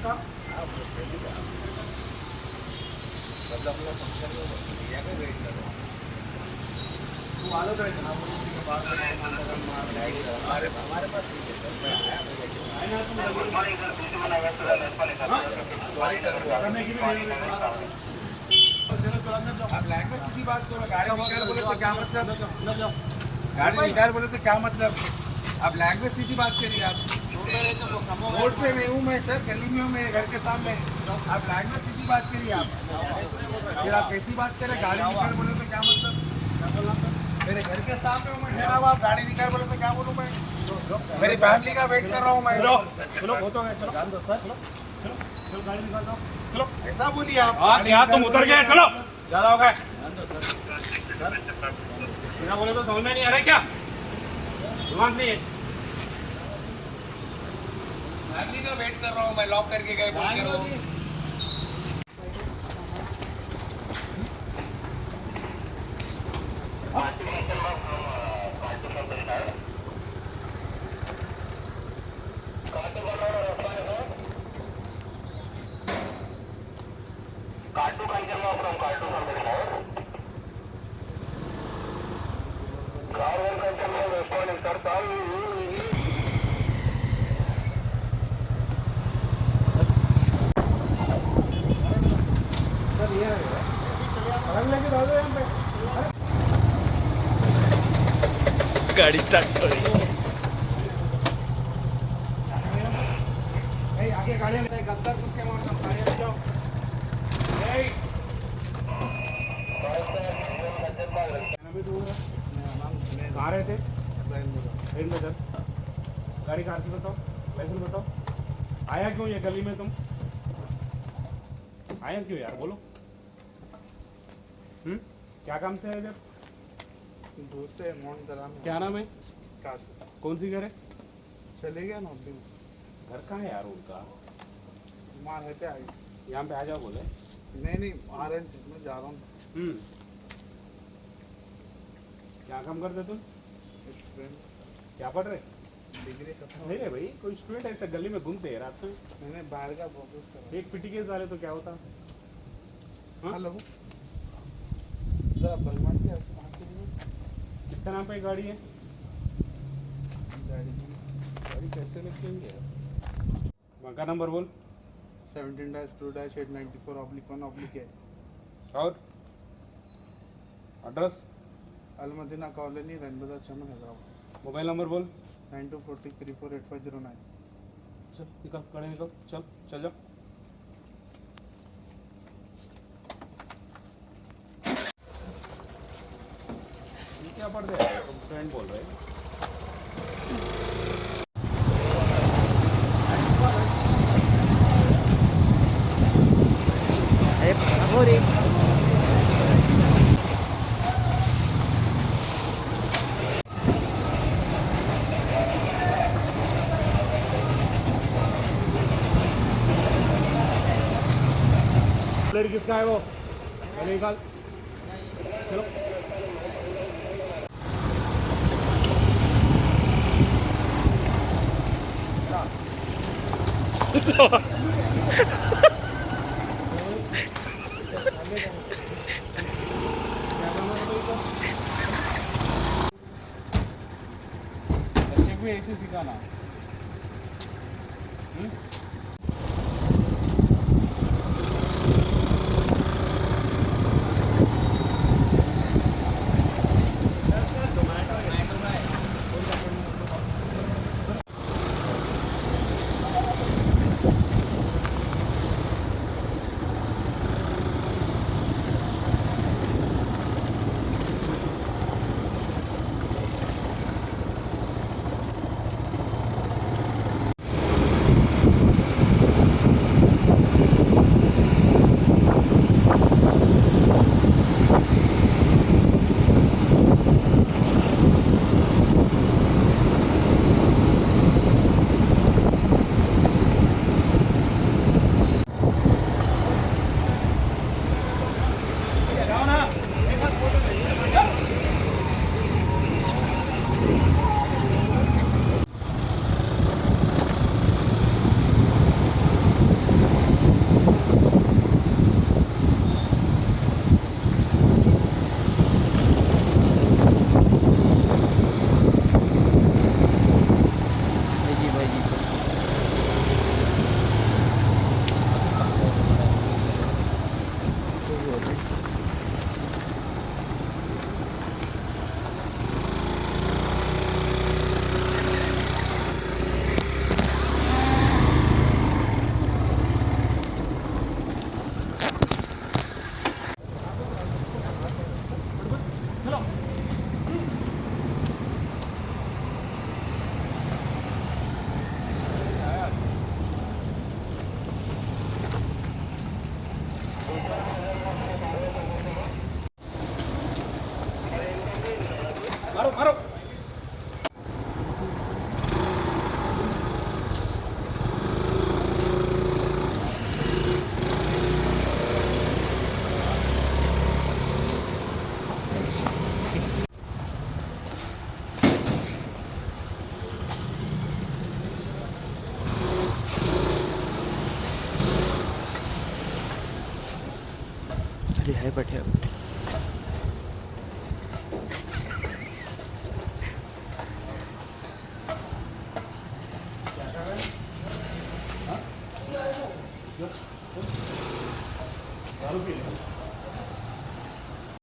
उसका सब अपना फंक्शन में दिया का वेट कर रहा हूँ। तू आलो तो इतना बोलो कि बाद में हमारे पास नहीं है सर। मैं आया सॉरी सर। आप लैंग्वेज की बात करो। गाड़ी निकाल बोले तो क्या मतलब? गाड़ी निकाल बोले तो क्या मतलब? आप लैंग्वेज सीधी बात करिए। आप रोड पे मैं हूँ, मैं सर गली में हूँ, मेरे घर के सामने। आप लैंग्वेज सीधी बात करिए। आप फिर आप कैसी बात करें? गाड़ी निकाल बोले तो क्या मतलब? मेरे घर के सामने हूँ मैं ठहरा हुआ, आप गाड़ी निकाल बोले तो क्या बोलूँ मैं? मेरी फैमिली का वेट कर रहा हूँ मैं। चलो वो तो है। चलो गाड़ी निकाल दो। चलो ऐसा बोलिए आप। यहाँ तुम उतर गए, चलो ज्यादा हो गए। बिना बोले तो समझ में नहीं आ रहा क्या? दिमाग नहीं है। फैमिली का वेट कर रहा हूँ मैं, लॉक करके गए बोल कर रहा हूँ। गाड़ी स्टार्ट करी। आगे गाड़ी में गद्दार उसके मार गाड़ी जाओ। कहाँ रहे थे? ट्रेन में सर। गाड़ी कार से बताओ, लाइसेंस बताओ। आया क्यों ये गली में तुम? आया क्यों यार, बोलो। क्या काम से है इधर? दोस्त है अमाउंट कराना। क्या नाम है? काश कौन सी घर है? चले गया ना अभी। घर कहाँ है यार उनका? माँ रहते आगे। यहाँ पे आ जाओ बोले। नहीं आ रहे थे, मैं जा रहा हूँ। क्या काम करते तुम? स्टूडेंट क्या पढ़ रहे? डिग्री खत्म। नहीं रे भाई, कोई स्टूडेंट ऐसे गली में घूमते हैं रात में। मैंने बाहर का प्रोसेस करा। एक पिटी केस डाले तो क्या होता? हाँ? हेलो जरा बलवान की किसका नाम पे गाड़ी है? गाड़ी गाड़ी कैसे लिखेंगे? वहाँ का नंबर बोल। 17-2-894/1/A और एड्रेस? अलमदीना कॉलोनी रनबाजार चमन हैदराबाद। मोबाइल नंबर बोल। 9246348509। चल निकल, गाड़ी निकल, चल चल जाओ। ये क्या पढ़ रहे हैं तुम? फ्रेंड बोल रहे हैं। प्लेट किसका है वो? गाड़ी निकाल, चलो। बच्चे को ऐसे सिखाना। रिहाय पाठियावरती